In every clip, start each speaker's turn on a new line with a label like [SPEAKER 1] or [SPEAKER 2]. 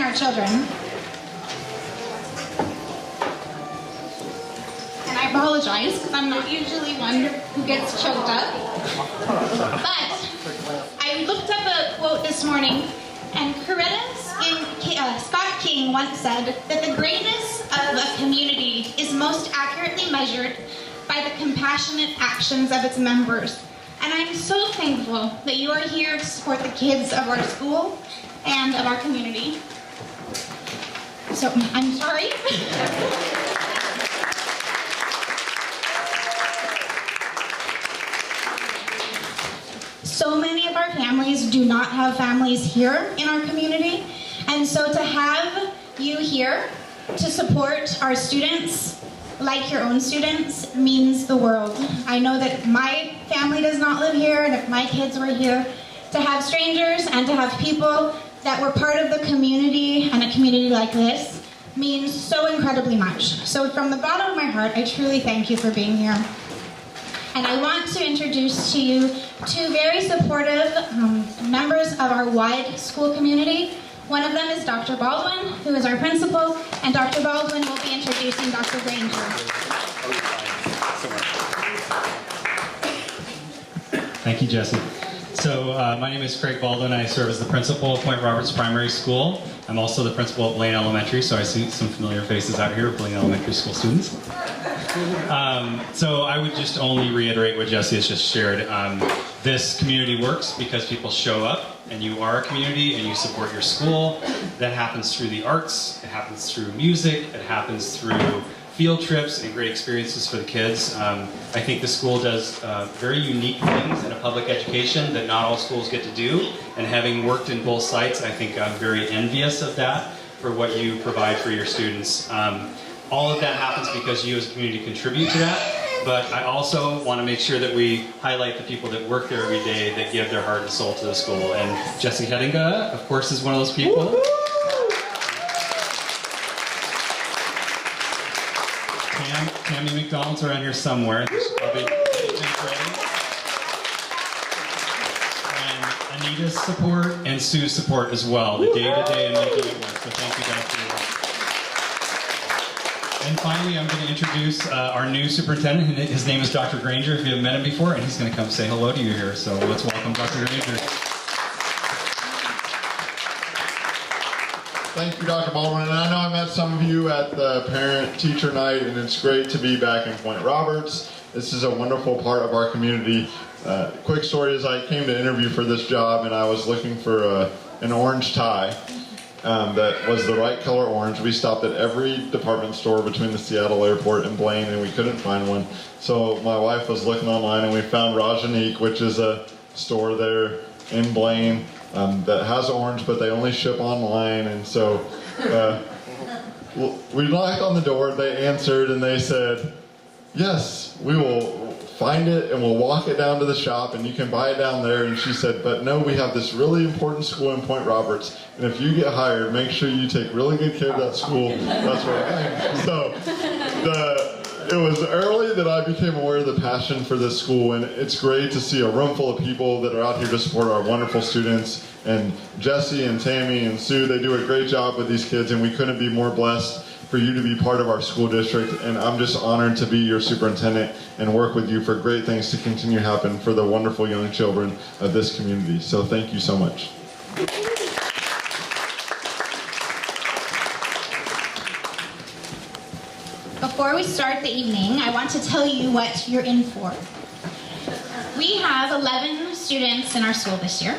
[SPEAKER 1] our children. And I apologize because I'm not usually one who gets choked up. But I looked up a quote this morning, and Scott King once said that the greatness of a community is most accurately measured by the compassionate actions of its members. And I'm so thankful that you are here to support the kids of our school and of our community. So, I'm sorry. So many of our families do not have families here in our community, and so to have you here to support our students like your own students means the world. I know that my family does not live here, and if my kids were here, to have strangers and to have people that were part of the community and a community like this means so incredibly much. So from the bottom of my heart, I truly thank you for being here. And I want to introduce to you two very supportive members of our wide school community. One of them is Dr. Baldwin, who is our principal, and Dr. Baldwin will be introducing Dr. Granger.
[SPEAKER 2] Thank you, Jesse. So my name is Craig Baldwin. I serve as the principal of Point Roberts Primary School. I'm also the principal at Blaine Elementary, so I see some familiar faces out here, Blaine Elementary School students. So I would just only reiterate what Jesse has just shared. This community works because people show up, and you are a community, and you support your school. That happens through the arts, it happens through music, it happens through field trips and great experiences for the kids. I think the school does very unique things in a public education that not all schools get to do, and having worked in both sites, I think I'm very envious of that for what you provide for your students. All of that happens because you as a community contribute to that, but I also want to make sure that we highlight the people that work there every day that give their heart and soul to the school, and Jesse Hedinga, of course, is one of those people. Tammy McDonald's around here somewhere. She's probably ready. And Anita's support and Sue's support as well, the day-to-day and making it work. So thank you guys for that. And finally, I'm going to introduce our new superintendent. His name is Dr. Granger, if you haven't met him before, and he's going to come say hello to you here. So let's welcome Dr. Granger.
[SPEAKER 3] Thank you, Dr. Baldwin. And I know I met some of you at the parent-teacher night, and it's great to be back in Point Roberts. This is a wonderful part of our community. Quick story is I came to interview for this job, and I was looking for an orange tie that was the right color orange. We stopped at every department store between the Seattle airport and Blaine, and we couldn't find one. So my wife was looking online, and we found Rajanique, which is a store there in Blaine that has orange, but they only ship online. And so we knocked on the door, they answered, and they said, yes, we will find it and we'll walk it down to the shop and you can buy it down there. And she said, but no, we have this really important school in Point Roberts, and if you get hired, make sure you take really good care of that school. That's right. So it was early that I became aware of the passion for this school, and it's great to see a room full of people that are out here to support our wonderful students. And Jesse and Tammy and Sue, they do a great job with these kids, and we couldn't be more blessed for you to be part of our school district. And I'm just honored to be your superintendent and work with you for great things to continue to happen for the wonderful young children of this community. So thank you so much.
[SPEAKER 1] Before we start the evening, I want to tell you what you're in for. We have 11 students in our school this year,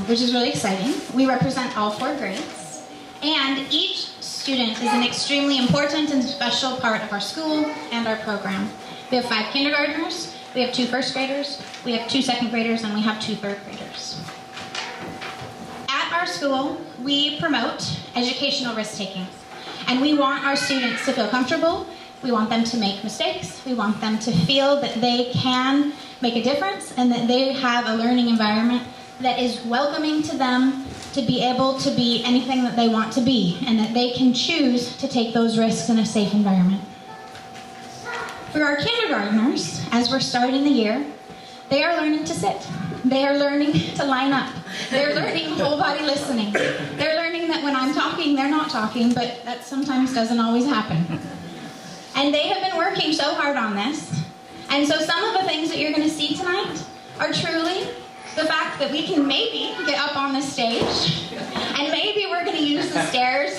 [SPEAKER 1] which is really exciting. We represent all 4 grades, and each student is an extremely important and special part of our school and our program. We have 5 kindergartners, we have 2 first graders, we have 2 second graders, and we have 2 third graders. At our school, we promote educational risk-taking. And we want our students to feel comfortable. We want them to make mistakes. We want them to feel that they can make a difference and that they have a learning environment that is welcoming to them to be able to be anything that they want to be, and that they can choose to take those risks in a safe environment. For our kindergartners, as we're starting the year, they are learning to sit. They are learning to line up. They're learning whole body listening. They're learning hearing that when I'm talking, they're not talking, but that sometimes doesn't always happen. And they have been working so hard on this. And so some of the things that you're going to see tonight are truly the fact that we can maybe get up on the stage, and maybe we're going to use the stairs,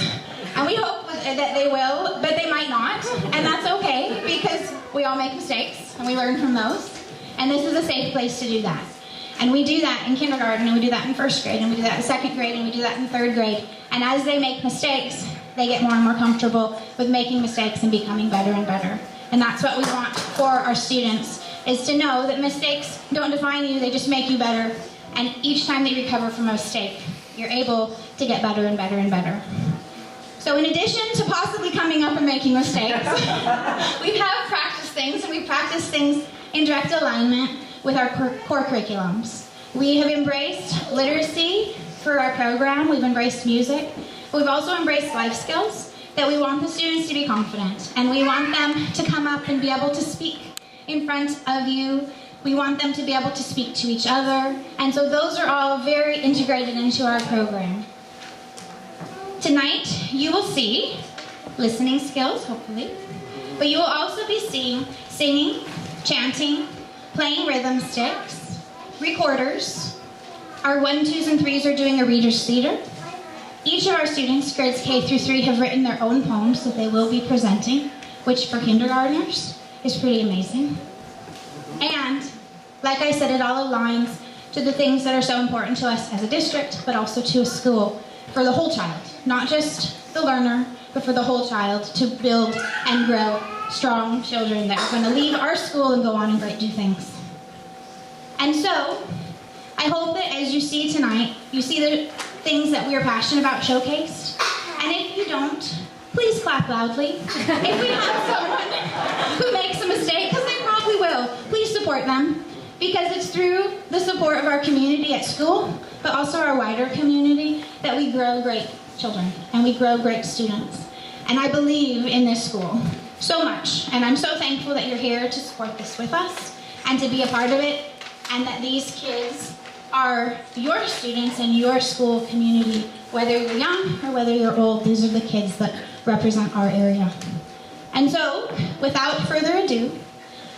[SPEAKER 1] and we hope that they will, but they might not, and that's okay, because we all make mistakes, and we learn from those, and this is a safe place to do that. And we do that in kindergarten, and we do that in first grade, and we do that in second grade, and we do that in third grade, and as they make mistakes, they get more and more comfortable with making mistakes and becoming better and better. And that's what we want for our students, is to know that mistakes don't define you, they just make you better. And each time that you recover from a mistake, you're able to get better and better and better. So in addition to possibly coming up and making mistakes, we have practiced things, and we practice things in direct alignment with our core curriculums. We have embraced literacy for our program, we've embraced music, but we've also embraced life skills, that we want the students to be confident, and we want them to come up and be able to speak in front of you. We want them to be able to speak to each other, and so those are all very integrated into our program. Tonight, you will see listening skills, hopefully, but you will also be seeing singing, chanting, playing rhythm sticks, recorders. Our 1s, 2s, and 3s are doing a reader's theater. Each of our students, grades K through 3, have written their own poems that they will be presenting, which for kindergartners is pretty amazing. And, like I said, it all aligns to the things that are so important to us as a district, but also to a school, for the whole child. Not just the learner, but for the whole child, to build and grow strong children that are going to leave our school and go on and do things. And so, I hope that as you see tonight, you see the things that we are passionate about showcased. And if you don't, please clap loudly. If we have someone who makes a mistake, because they probably will, please support them. Because it's through the support of our community at school, but also our wider community, that we grow great children and we grow great students. And I believe in this school so much. And I'm so thankful that you're here to support this with us and to be a part of it, and that these kids are your students in your school community, whether you're young or whether you're old. These are the kids that represent our area. And so, without further ado,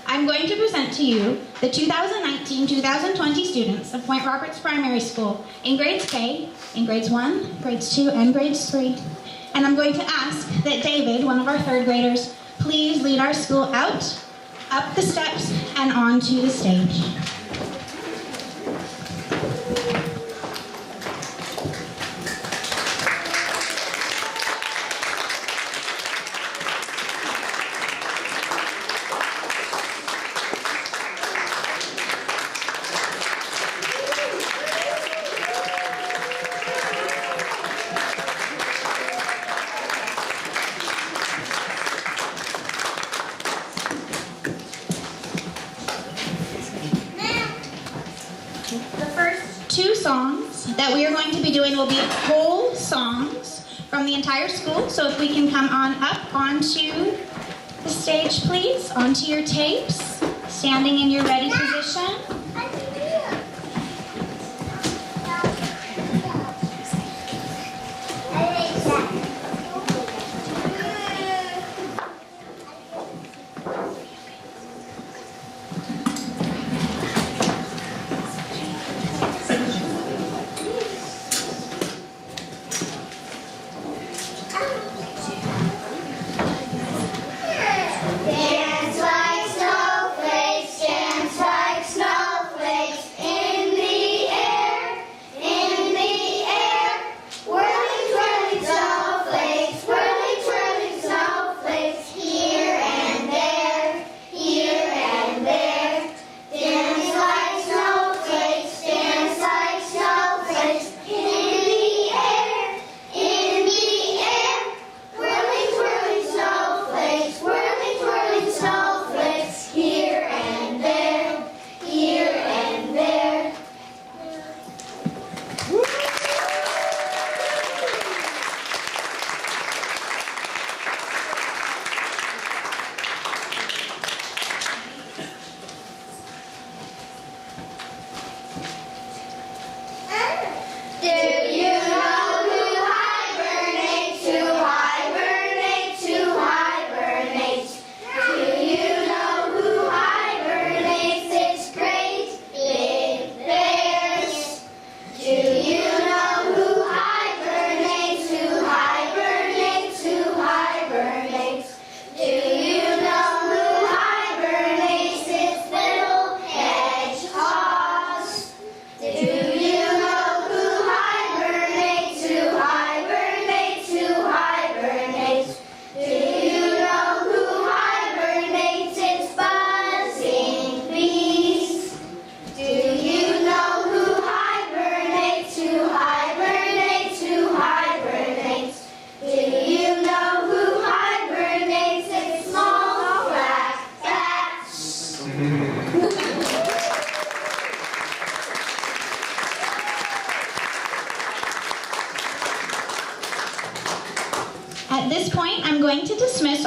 [SPEAKER 1] I'm going to present to you the 2019-2020 students of Point Roberts Primary School in grades K, in grades 1, grades 2, and grades 3. And I'm going to ask that David, one of our third graders, please lead our school out, up the steps, and onto the stage. That we are going to be doing will be whole songs from the entire school. So if we can come on up onto the stage, please, onto your tapes, standing in your ready position.
[SPEAKER 4] Dance like snowflakes,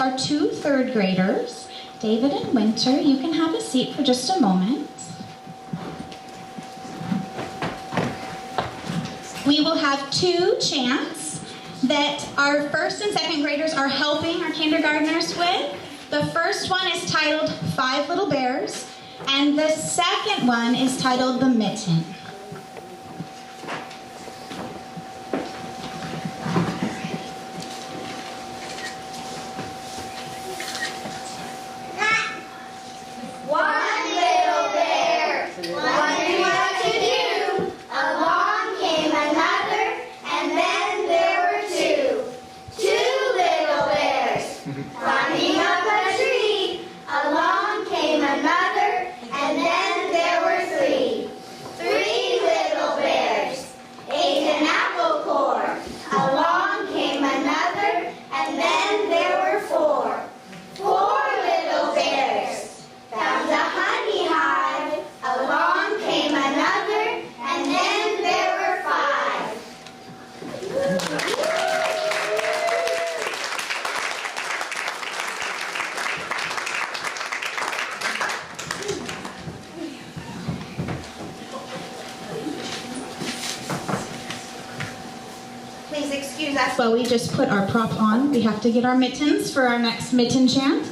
[SPEAKER 1] our two third graders, David and Winter. You can have a seat for just a moment. We will have two chants that our first and second graders are helping our kindergartners with. The first one is titled Five Little Bears, and the second one is titled The Mitten. Please excuse us while we just put our prop on. We have to get our mittens for our next mitten chant.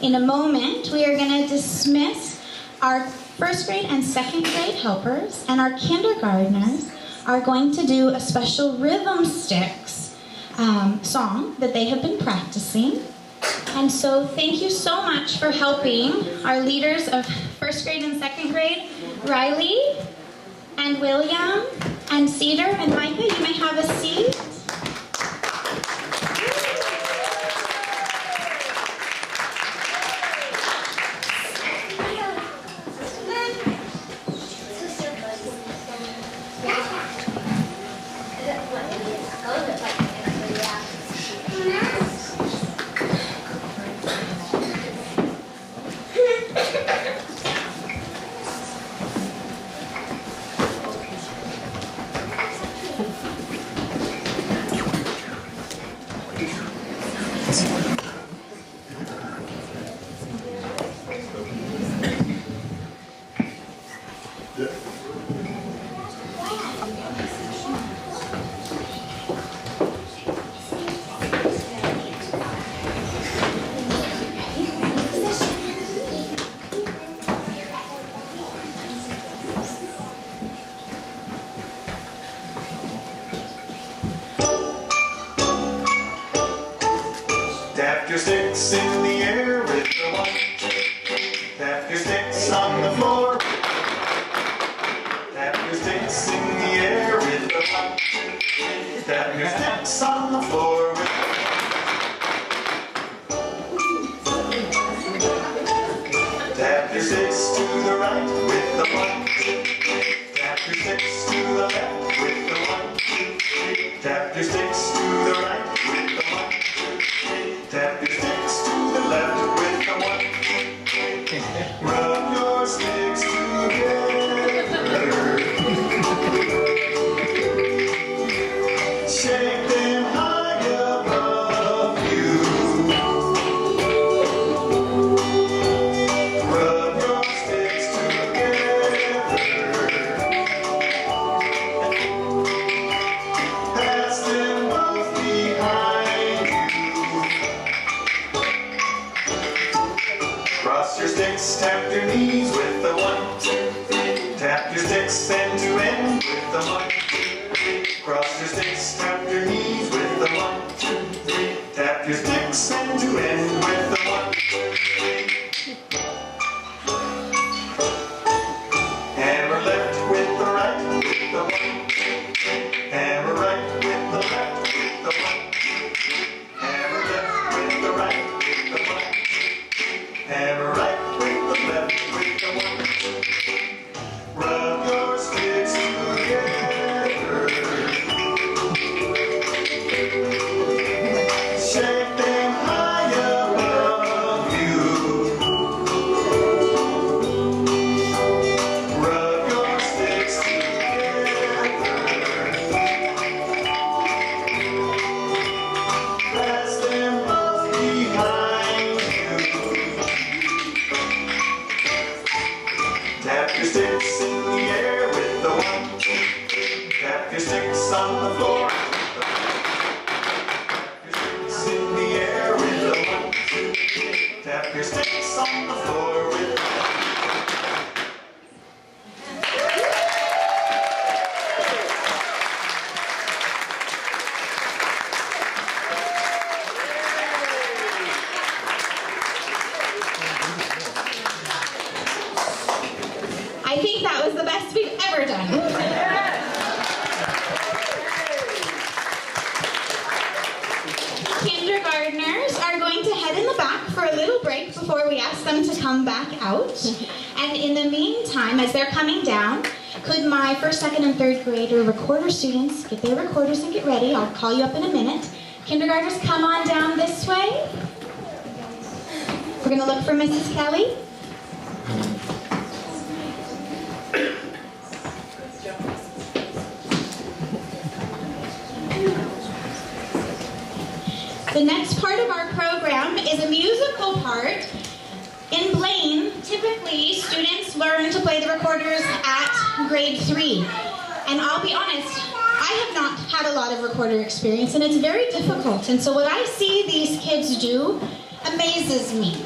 [SPEAKER 1] In a moment, we are going to dismiss our first grade and second grade helpers, and our kindergartners are going to do a special Rhythm Sticks song that they have been practicing. And so thank you so much for helping our leaders of first grade and second grade, Riley and William and Cedar and Micah. You may have a seat.
[SPEAKER 4] Tap your sticks in the air with the one. Tap your sticks on the floor. Tap your sticks in the air with the one. Tap your sticks on the floor with Tap your sticks to the right with the one. Tap your sticks to the left with the one. Tap your sticks to the right with the one. Tap your sticks to the left with the one. Rub your sticks together. Shake them high above you. Rub your sticks together. sticks end to end with the 1, 2, 3. Cross your sticks, tap your knees with the 1, 2, 3. Tap your sticks end to end with the 1, 2, 3. Hammer left with the right with the 1, 2, 3. Hammer right with the left with the 1, 2, 3. Hammer left with the right with the 1, 2, 3. Hammer right with the left with the 1, 2, 3. Rub your sticks together. Shake them high above you. Rub your sticks together. Pass them off behind you. Tap your sticks in the air with the 1, 2, 3. Tap your sticks on the floor. Tap your sticks in the air with the 1, 2, 3. Tap your sticks on the floor with the
[SPEAKER 1] I think that was the best we've ever done. Kindergartners are going to head in the back for a little break before we ask them to come back out. And in the meantime, as they're coming down, could my first, second, and third grader recorder students get their recorders and get ready? I'll call you up in a minute. Kindergartners, come on down this way. We're going to look for Mrs. Kelly. The next part of our program is a musical part. In Blaine, typically students learn to play the recorders at grade 3. And I'll be honest, I have not had a lot of recorder experience and it's very difficult. And so what I see these kids do amazes me.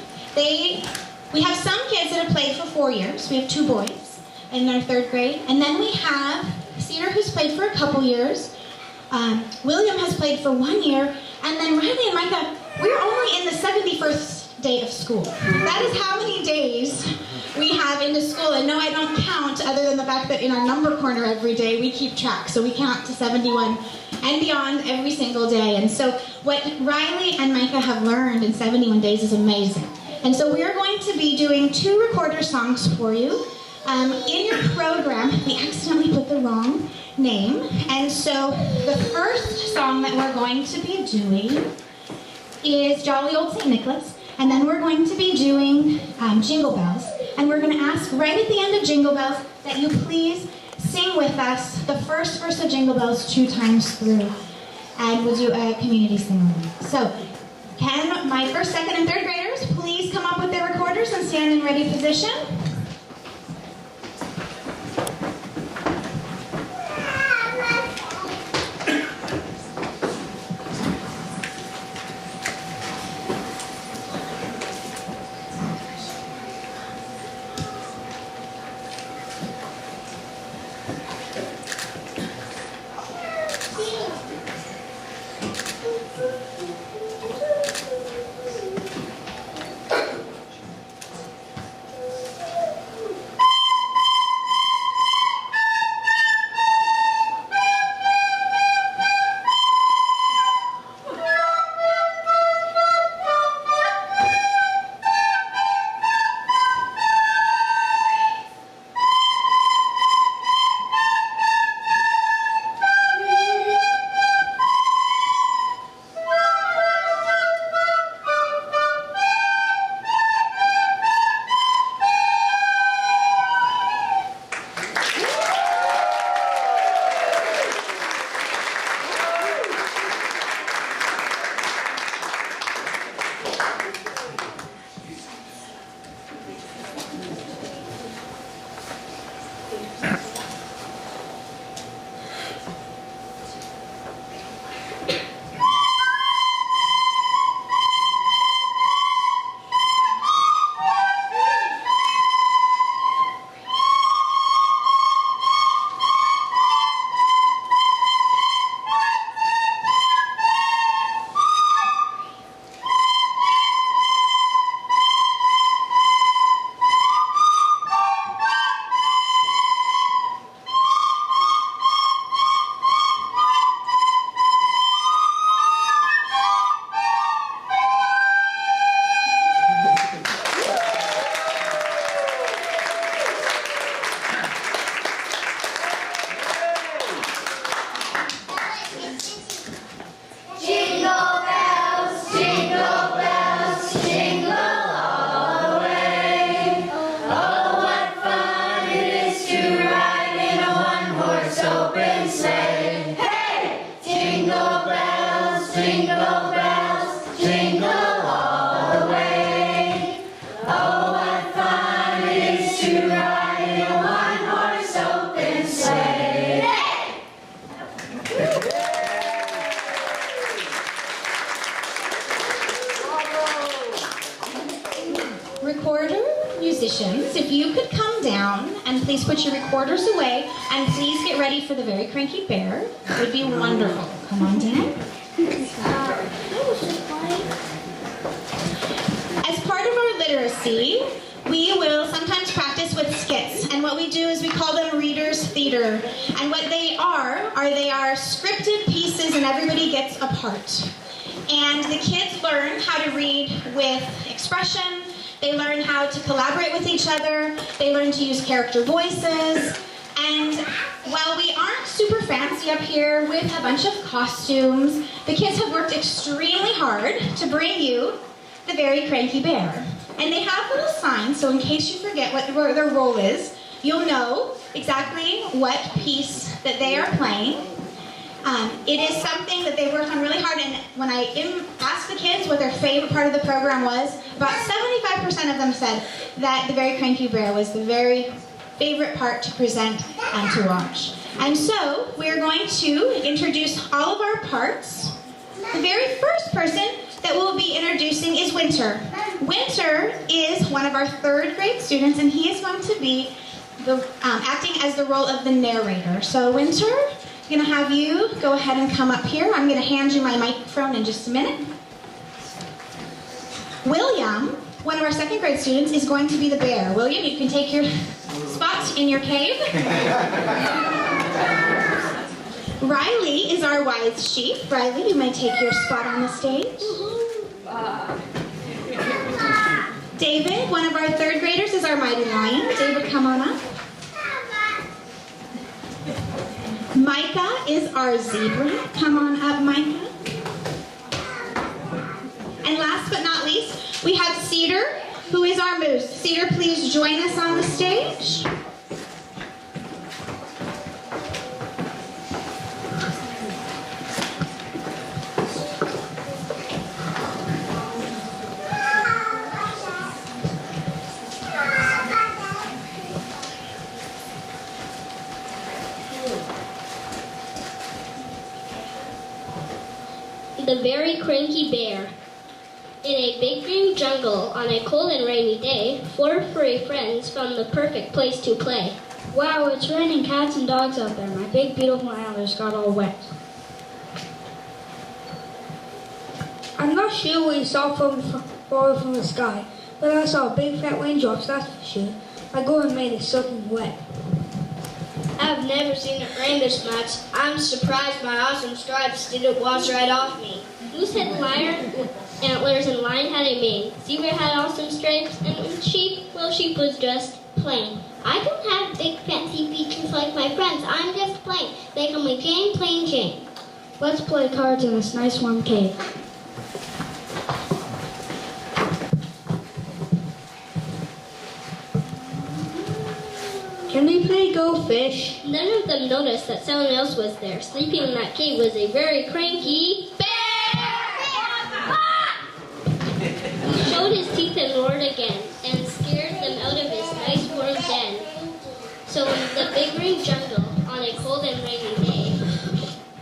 [SPEAKER 1] We have some kids that have played for 4 years. We have 2 boys in their 3rd grade. And then we have Cedar, who's played for a couple years. William has played for 1 year. And then Riley and Micah, we're only in the 71st day of school. That is how many days we have into school. And no, I don't count other than the fact that in our number corner every day we keep track. So we count to 71 and beyond every single day. And so what Riley and Micah have learned in 71 days is amazing. And so we are going to be doing 2 recorder songs for you. In your program, we accidentally put the wrong name. And so the first song that we're going to be doing is Jolly Old St. Nicholas. And then we're going to be doing Jingle Bells. And we're going to ask right at the end of Jingle Bells that you please sing with us the first verse of Jingle Bells 2 times through. And we'll do a community sing-along. So can my first, second, and third graders please come up with their recorders and stand in ready position?
[SPEAKER 5] Jingle bells, jingle all the way. Oh, what fun it is to ride in a one-horse open sleigh.
[SPEAKER 1] Recorder musicians, if you could come down and please put your recorders away and please get ready for the Very Cranky Bear. It would be wonderful. Come on down. As part of our literacy, we will sometimes practice with skits, and what we do is we call them readers' theater. And what they are they are scripted pieces and everybody gets a part. And the kids learn how to read with expression, they learn how to collaborate with each other, they learn to use character voices, and while we aren't super fancy up here with a bunch of costumes, the kids have worked extremely hard to bring you the Very Cranky Bear. And they have little signs, so in case you forget what their role is, you'll know exactly what piece that they are playing. It is something that they worked on really hard, and when I asked the kids what their favorite part of the program was, about 75% of them said that the Very Cranky Bear was the very favorite part to present and to watch. And so, we're going to introduce all of our parts. The very first person that we'll be introducing is Winter. Winter is one of our 3rd grade students, and he is going to be acting as the role of the narrator. So Winter, I'm going to have you go ahead and come up here. I'm going to hand you my microphone in just a minute. William, one of our 2nd grade students, is going to be the bear. William, you can take your spot in your cave. Riley is our wise sheep. Riley, you may take your spot on the stage. David, one of our 3rd graders, is our mighty lion. David, come on up. Micah is our zebra. Come on up, Micah. And last but not least, we have Cedar, who is our moose. Cedar, please join us on the stage.
[SPEAKER 6] The Very Cranky Bear. In a big green jungle on a cold and rainy day, 4 furry friends found the perfect place to play.
[SPEAKER 7] Wow, it's raining cats and dogs out there. My big beautiful antlers got all wet. I'm not sure what you saw falling from the sky, but I saw big fat raindrops, that's for sure. My garden made it soaking wet.
[SPEAKER 6] I've never seen it rain this much. I'm surprised my awesome stripes didn't wash right off me. Moose had antlers and lion had a mane. Zebra had awesome stripes, and sheep, well, sheep was just plain. I don't have big fancy features like my friends. I'm just plain. They call me Jane, plain Jane.
[SPEAKER 7] Let's play cards in this nice warm cave. Can we play Go Fish?
[SPEAKER 6] None of them noticed that someone else was there. Sleeping in that cave was a very cranky bear! He showed his teeth and roared again, and scared them out of his nice warm den. So in the big green jungle, on a cold and rainy day,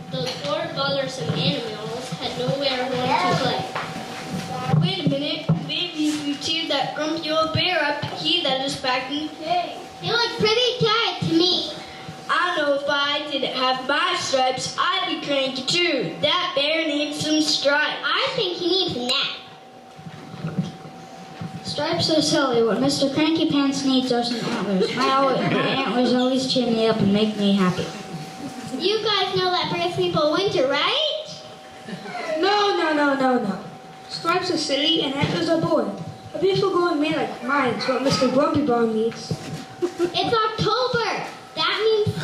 [SPEAKER 6] the 4 bothersome animals had nowhere home to play.
[SPEAKER 5] Wait a minute, maybe if we cheer that grumpy old bear up, he'd let us back in the cave.
[SPEAKER 6] You look pretty tired to me.
[SPEAKER 5] I know if I didn't have my stripes, I'd be cranky too. That bear needs some stripes.
[SPEAKER 6] I think he needs a nap.
[SPEAKER 7] Stripes are silly. What Mr. Cranky Pants needs are some antlers. My antlers always cheer me up and make me happy.
[SPEAKER 6] You guys know that bears people winter, right?
[SPEAKER 7] No. Stripes are silly and antlers are boring. A beautiful golden mane like mine is what Mr. Grumpy Bone needs.
[SPEAKER 6] It's October. That means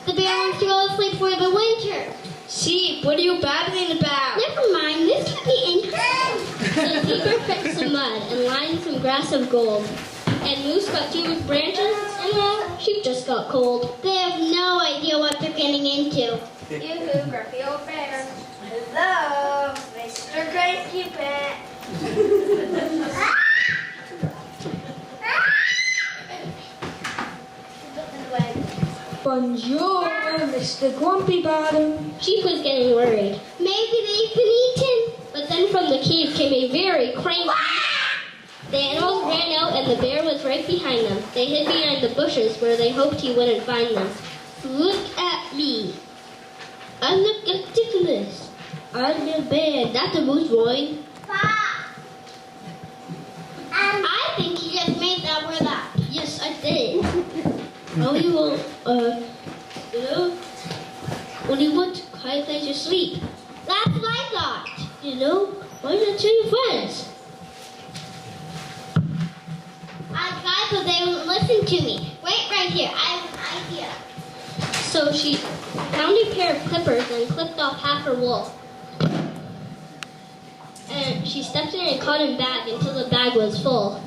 [SPEAKER 6] the bear wants to go to sleep for the winter.
[SPEAKER 5] Sheep, what are you babbling about?
[SPEAKER 6] Never mind, this could be interesting. The zebra picked some mud and lined some grass of gold. And Moose got to branches, and well, sheep just got cold. They have no idea what they're getting into.
[SPEAKER 5] You grumpy old bear. Hello.
[SPEAKER 6] Mr. Cranky Pet.
[SPEAKER 7] Bonjour, Mr. Grumpy Bottom.
[SPEAKER 6] Sheep was getting worried. Maybe they've been eaten. But then from the cave came a very cranky. The animals ran out and the bear was right behind them. They hid behind the bushes where they hoped he wouldn't find them. Look at me. I look ridiculous. I'm the bear, not the moose boy. I think you just made that word up. Yes, I did. Oh, you will, when you want to quiet place to sleep. That's what I thought. Why not tell your friends? I tried, but they won't listen to me. Wait right here. I have an idea. So she found a pair of clippers and clipped off half her wool. And she stepped in a cotton bag until the bag was full.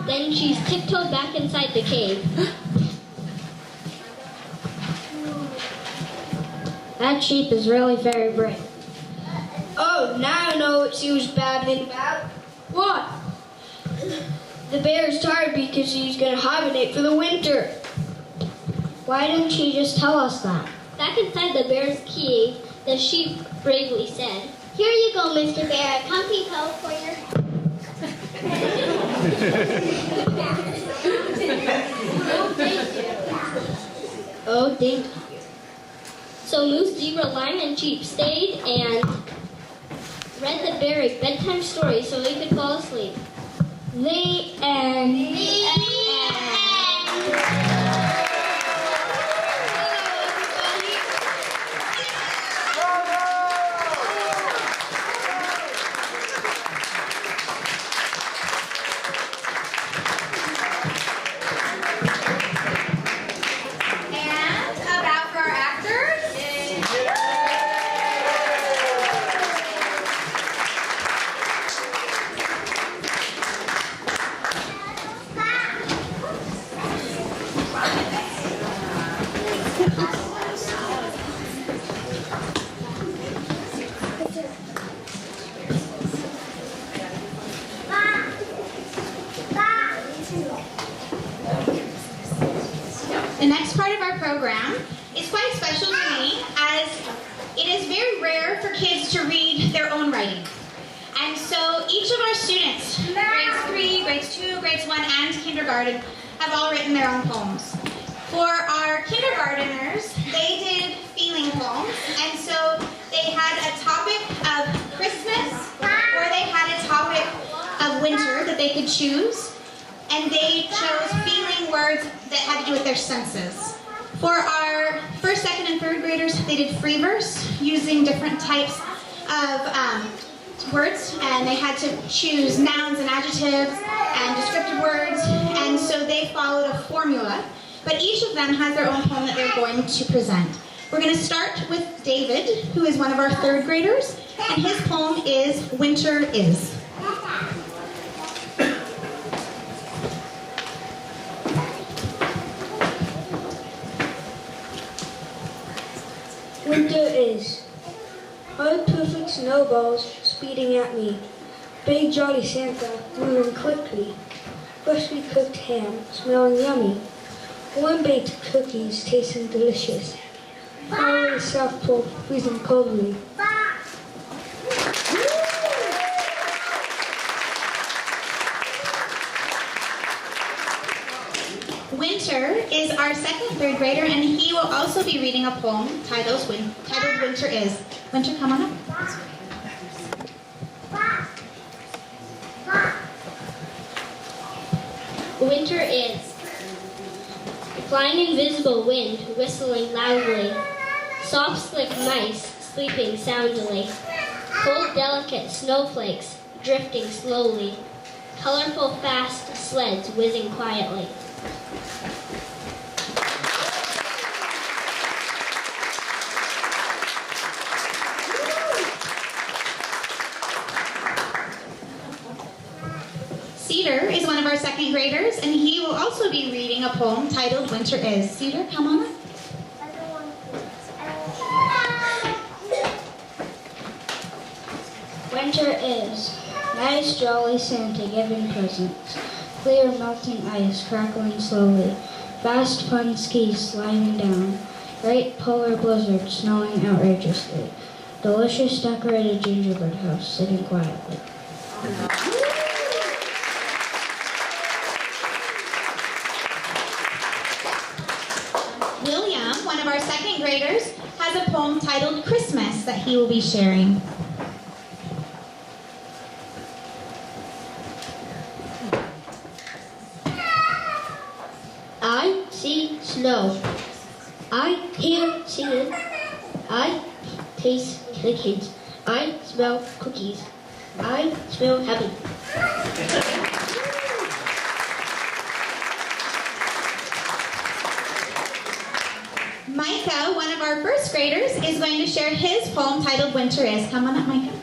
[SPEAKER 6] Then she tiptoed back inside the cave. That sheep is really very brave. Oh, now I know what she was babbling about.
[SPEAKER 7] What?
[SPEAKER 6] The bear is tired because he's going to hibernate for the winter.
[SPEAKER 5] Why didn't she just tell us that?
[SPEAKER 6] Back inside the bear's cave, the sheep bravely said, "Here you go, Mr. Bear, a comfy pillow for your head." Oh, thank you. So Moose, Zebra, Lion, and Sheep stayed and read the bear a bedtime story so he could fall asleep.
[SPEAKER 7] The end.
[SPEAKER 1] And about for our actors. The next part of our program is quite special to me, as it is very rare for kids to read their own writing. And so each of our students, grades 3, grades 2, grades 1, and kindergarten, have all written their own poems. For our kindergarteners, they did feeling poems, and so they had a topic of Christmas, or they had a topic of winter that they could choose, and they chose feeling words that had to do with their senses. For our first, second, and third graders, they did free verse using different types of words, and they had to choose nouns and adjectives and descriptive words, and so they followed a formula. But each of them has their own poem that they're going to present. We're going to start with David, who is one of our third graders, and his poem is Winter Is.
[SPEAKER 7] Winter is. Hard perfect snowballs speeding at me. Big jolly Santa moving quickly. Freshly cooked ham smelling yummy. Warm baked cookies tasting delicious. Faraway South Pole freezing coldly.
[SPEAKER 1] Winter is our second third grader, and he will also be reading a poem titled Winter Is. Winter, come on up.
[SPEAKER 6] Winter is. Flying invisible wind, whistling loudly. Soft slick mice, sleeping soundly. Cold delicate snowflakes, drifting slowly. Colorful fast sleds whizzing quietly.
[SPEAKER 1] Cedar is one of our second graders, and he will also be reading a poem titled Winter Is. Cedar, come on up.
[SPEAKER 7] Nice jolly Santa giving presents. Clear melting ice crackling slowly. Fast fun skis sliding down. Great polar blizzard snowing outrageously. Delicious decorated gingerbread house sitting quietly.
[SPEAKER 1] William, one of our second graders, has a poem titled Christmas that he will be sharing.
[SPEAKER 6] I see snow. I hear singing. I taste cookies. I smell cookies. I smell happy.
[SPEAKER 1] Micah, one of our first graders, is going to share his poem titled Winter Is. Come on up, Micah.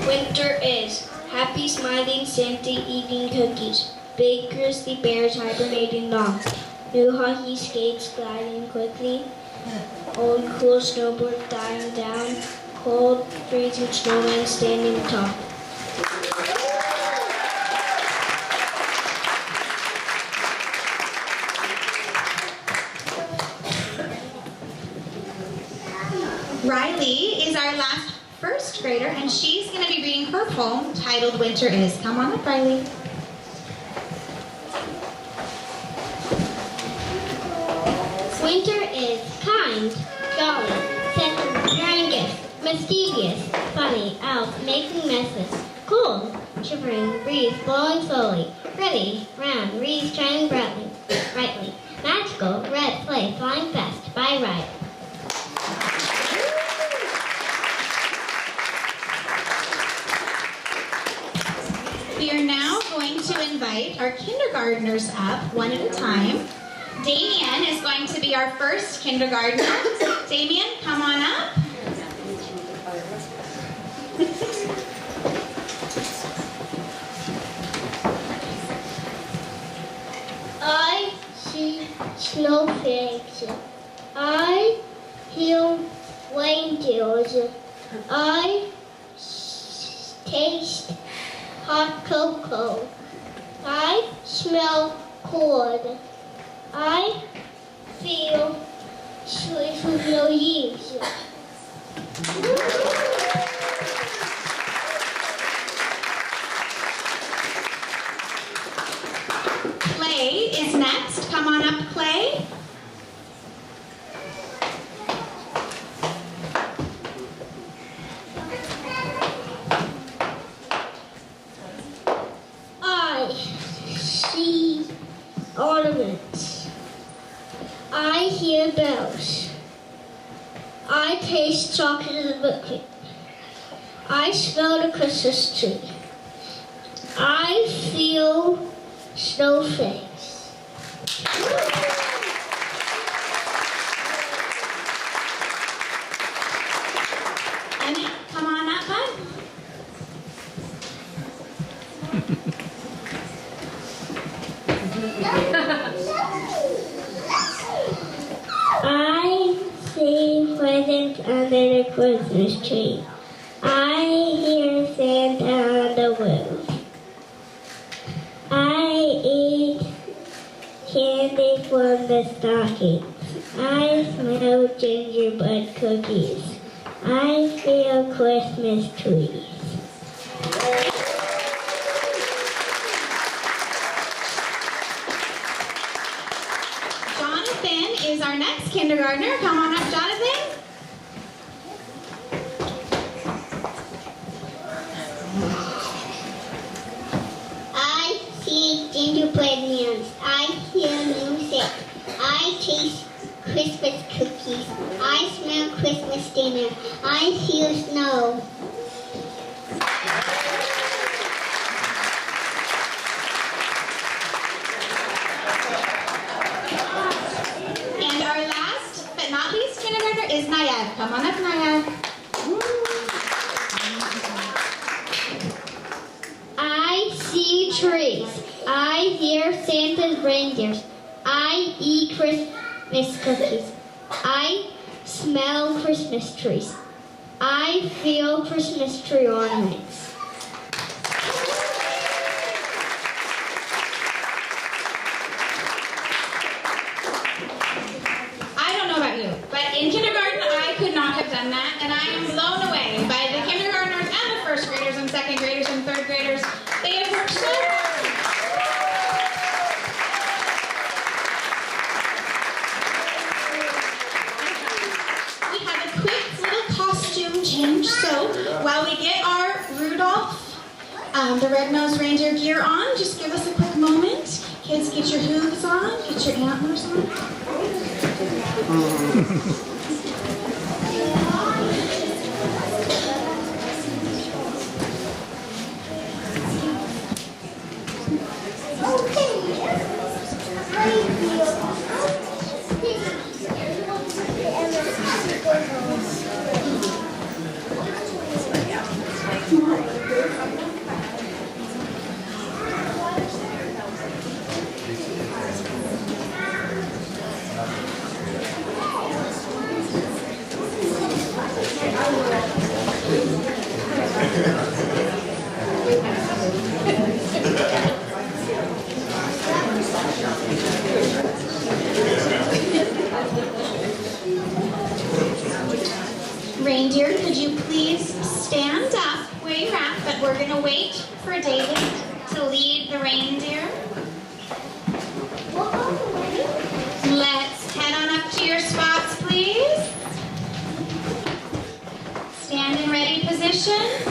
[SPEAKER 6] Winter is. Happy smiling Santa eating cookies. Big grizzly bears hibernating long. New hockey skates gliding quickly. Old cool snowboard dying down. Cold freezing snowman standing tall.
[SPEAKER 1] Riley is our last first grader, and she's going to be reading her poem titled Winter Is. Come on up, Riley.
[SPEAKER 6] Winter is kind, jolly, Santa's sharing gifts, mischievous, funny, elves making messes, cold, shivering, breeze blowing slowly, pretty, round, wreaths shining brightly, magical, red sleigh flying fast by right.
[SPEAKER 1] We are now going to invite our kindergartners up one at a time. Damien is going to be our first kindergartner. Damien, come on up.
[SPEAKER 6] I see snowflakes. I hear reindeers. I taste hot cocoa. I smell corn. I feel sweet leaves.
[SPEAKER 1] Clay is next. Come on up, Clay.
[SPEAKER 6] I see ornaments. I hear bells. I taste chocolate and milk. I smell the Christmas tree. I feel snowflakes.
[SPEAKER 1] Emmett, come on up, bud.
[SPEAKER 6] I see presents under the Christmas tree. I hear Santa on the roof. I eat candy from the stockings. I smell gingerbread cookies. I feel Christmas trees.
[SPEAKER 1] Jonathan is our next kindergartner. Come on up, Jonathan.
[SPEAKER 6] I see gingerbread men. I hear music. I taste Christmas cookies. I smell Christmas dinner. I feel snow.
[SPEAKER 1] And our last but not least kindergartner is Nayad. Come on up, Nayad.
[SPEAKER 6] I see trees. I hear Santa's reindeers. I eat Christmas cookies. I smell Christmas trees. I feel Christmas tree ornaments.
[SPEAKER 1] I don't know about you, but in kindergarten I could not have done that, and I am blown away by the kindergartners and the first graders and second graders and third graders. They have worked so hard. We have a quick little costume change, so while we get our Rudolph, the red-nosed reindeer gear on, just give us a quick moment. Kids, get your hooves on, get your antlers on. Reindeer, could you please stand up where you're at, but we're going to wait for David to lead the reindeer. Let's head on up to your spots, please. Stand in ready position.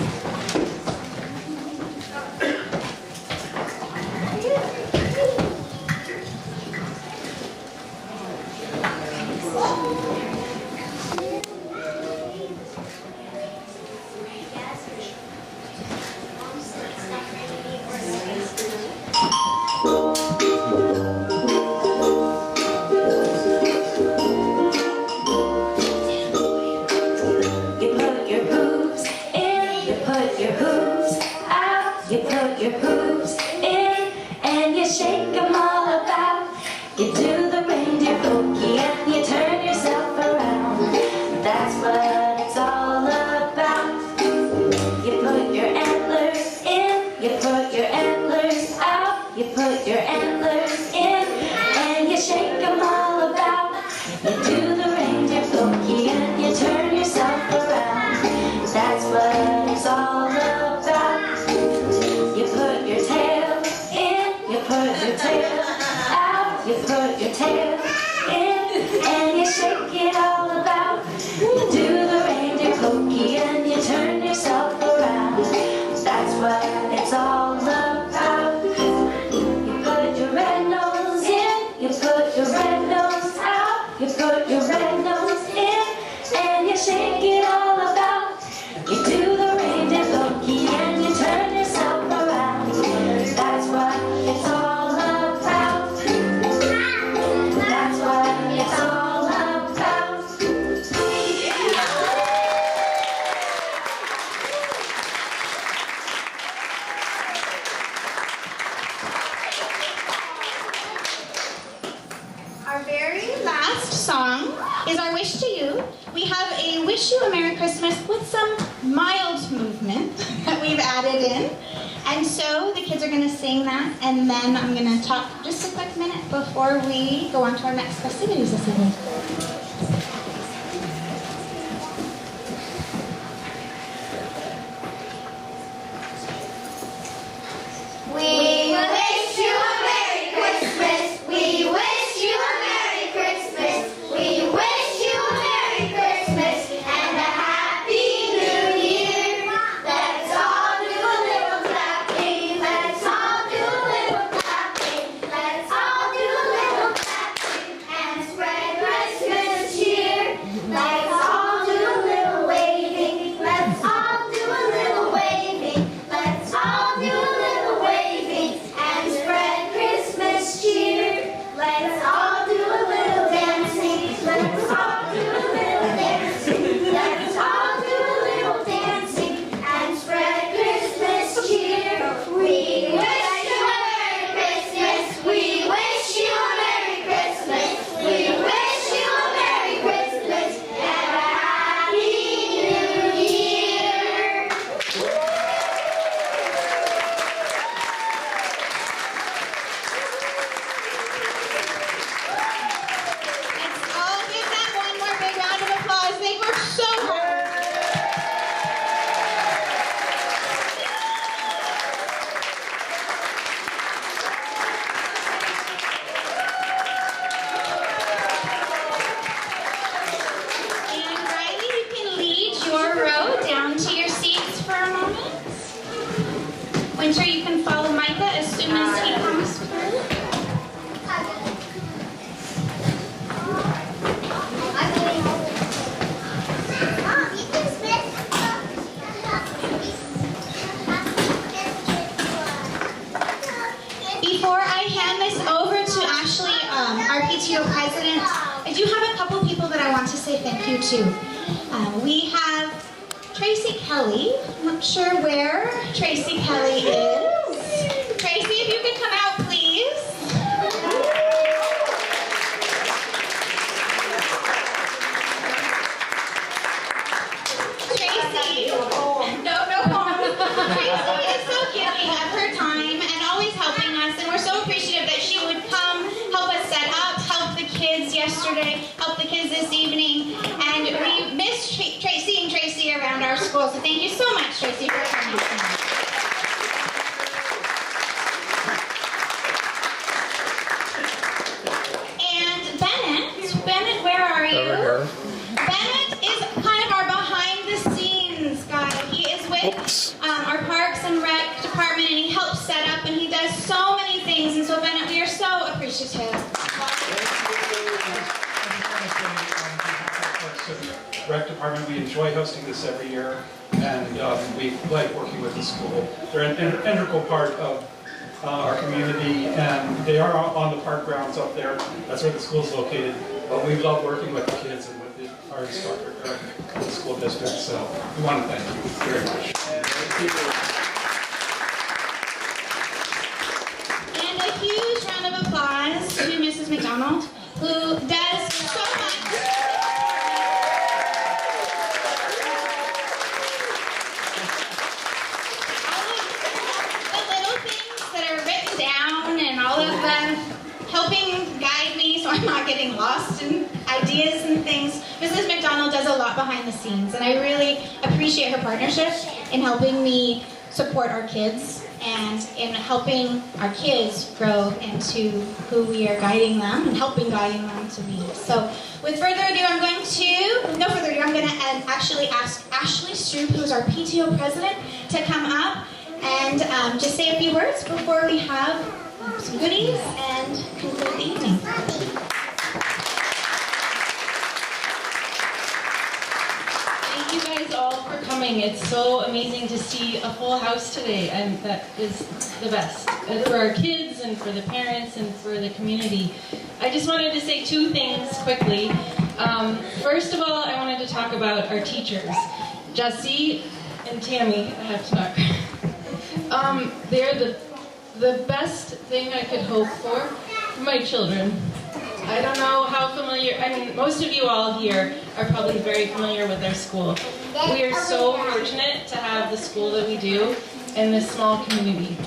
[SPEAKER 5] Your hooves in and you shake them all about. You do the reindeer pokey and you turn yourself around. That's what it's all about. You put your antlers in, you put your antlers out. You put your antlers in and you shake them all about. You do the reindeer pokey and you turn yourself around. That's what it's all about. You put your tail in, you put your tail out, you put your tail in, and you shake it all about. You do the reindeer pokey and you turn yourself around. That's what it's all about. You put your red nose in, you put your red nose out, you put your red nose in, and you shake it all about. You do the reindeer pokey and you turn yourself around. That's what it's all about. That's what it's all about.
[SPEAKER 1] Our very last song is our wish to you. We have a wish you a Merry Christmas with some mild movement that we've added in. And so the kids are going to sing that, and then I'm going to talk just a quick minute before we go on to our next festivities this evening.
[SPEAKER 5] We wish you a Merry Christmas. We wish you a Merry Christmas. We wish you a Merry Christmas and a Happy New Year. Let's all do a little clapping. Let's all do a little clapping. Let's all do a little clapping and spread Christmas
[SPEAKER 1] Winter, you can follow Micah as soon as he comes through. Before I hand this over to Ashley, our PTO president, I do have a couple people that I want to say thank you to. We have Tracy Kelly. I'm not sure where Tracy Kelly is. Tracy, if you could come out, please. Tracy, no home. Tracy is so giving of her time and always helping us, and we're so appreciative that she would come, help us set up, help the kids yesterday, help the kids this evening, and we miss seeing Tracy around our school, so thank you so much, Tracy, for coming tonight. And Bennett, where are you?
[SPEAKER 3] Over here.
[SPEAKER 1] Bennett is kind of our behind-the-scenes guy. He is with our Parks and Rec department, and he helps set up, and he does so many things. And so, Bennett, we are so appreciative.
[SPEAKER 8] Rec department, we enjoy hosting this every year, and we like working with the school. They're an integral part of our community, and they are on the park grounds up there. That's where the school is located. But we love working with the kids and with our instructor, the school district. So we want to thank you very much.
[SPEAKER 1] And a huge round of applause to Mrs. McDonald, who does so much. Helping guide me so I'm not getting lost in ideas and things. Mrs. McDonald does a lot behind the scenes, and I really appreciate her partnership in helping me support our kids and in helping our kids grow into who we are guiding them and guiding them to be. So with further ado, I'm going to actually ask Ashley Stroop, who's our PTO president, to come up and just say a few words before we have some goodies and conclude the evening.
[SPEAKER 9] Thank you guys all for coming. It's so amazing to see a full house today, and that is the best for our kids and for the parents and for the community. I just wanted to say two things quickly. First of all, I wanted to talk about our teachers. Jessie and Tammy, I have to talk. They're the best thing I could hope for my children. I don't know how familiar, most of you all here are probably very familiar with our school. We are so fortunate to have the school that we do in this small community,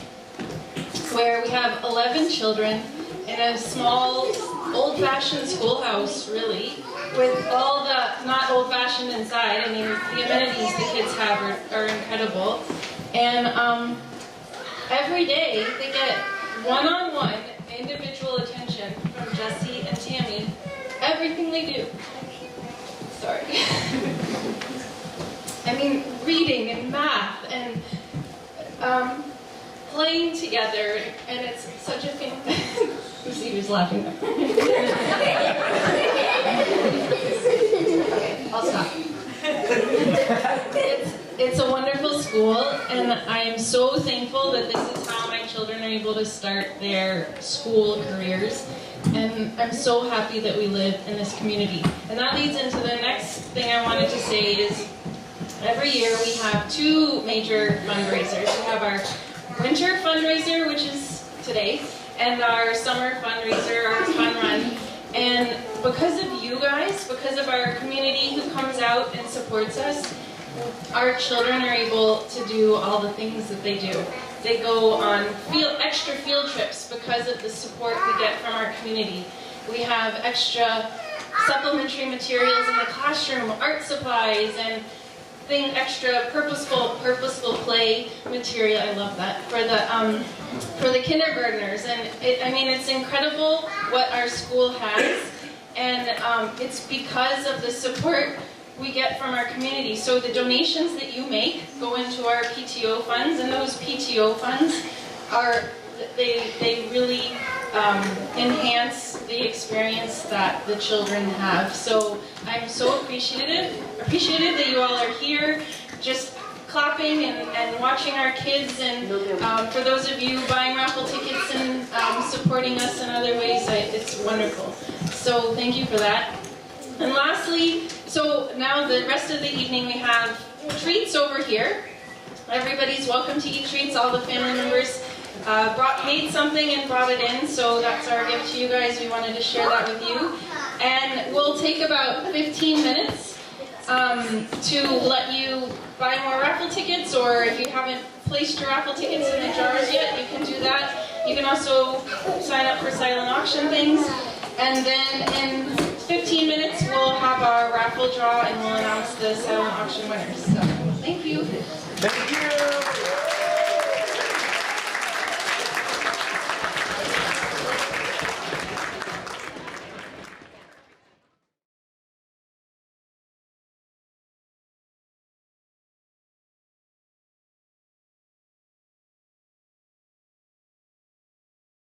[SPEAKER 9] where we have 11 children in a small, old-fashioned schoolhouse, really, with all the, not old-fashioned inside, the amenities the kids have are incredible. And every day they get one-on-one individual attention from Jessie and Tammy. Everything they do. Sorry. Reading and math and playing together, and it's such a family. Lucy who's laughing. I'll stop. It's a wonderful school, and I am so thankful that this is how my children are able to start their school careers. And I'm so happy that we live in this community. And that leads into the next thing I wanted to say is every year we have two major fundraisers. We have our winter fundraiser, which is today, and our summer fundraiser, our fun run. And because of you guys, because of our community who comes out and supports us, our children are able to do all the things that they do. They go on extra field trips because of the support we get from our community. We have extra supplementary materials in the classroom, art supplies, and extra purposeful play material. I love that for the kindergartners. And it's incredible what our school has, and it's because of the support we get from our community. So the donations that you make go into our PTO funds, and those PTO funds they really enhance the experience that the children have. So I'm so appreciative that you all are here, just clapping and watching our kids, and for those of you buying raffle tickets and supporting us in other ways, it's wonderful. So thank you for that. And lastly, so now the rest of the evening we have treats over here. Everybody's welcome to eat treats. All the family members made something and brought it in, so that's our gift to you guys. We wanted to share that with you. And we'll take about 15 minutes to let you buy more raffle tickets, or if you haven't placed your raffle tickets in the jars yet, you can do that. You can also sign up for silent auction things. And then in 15 minutes, we'll have our raffle draw and we'll announce the silent auction winners. So, thank you.
[SPEAKER 4] Thank you.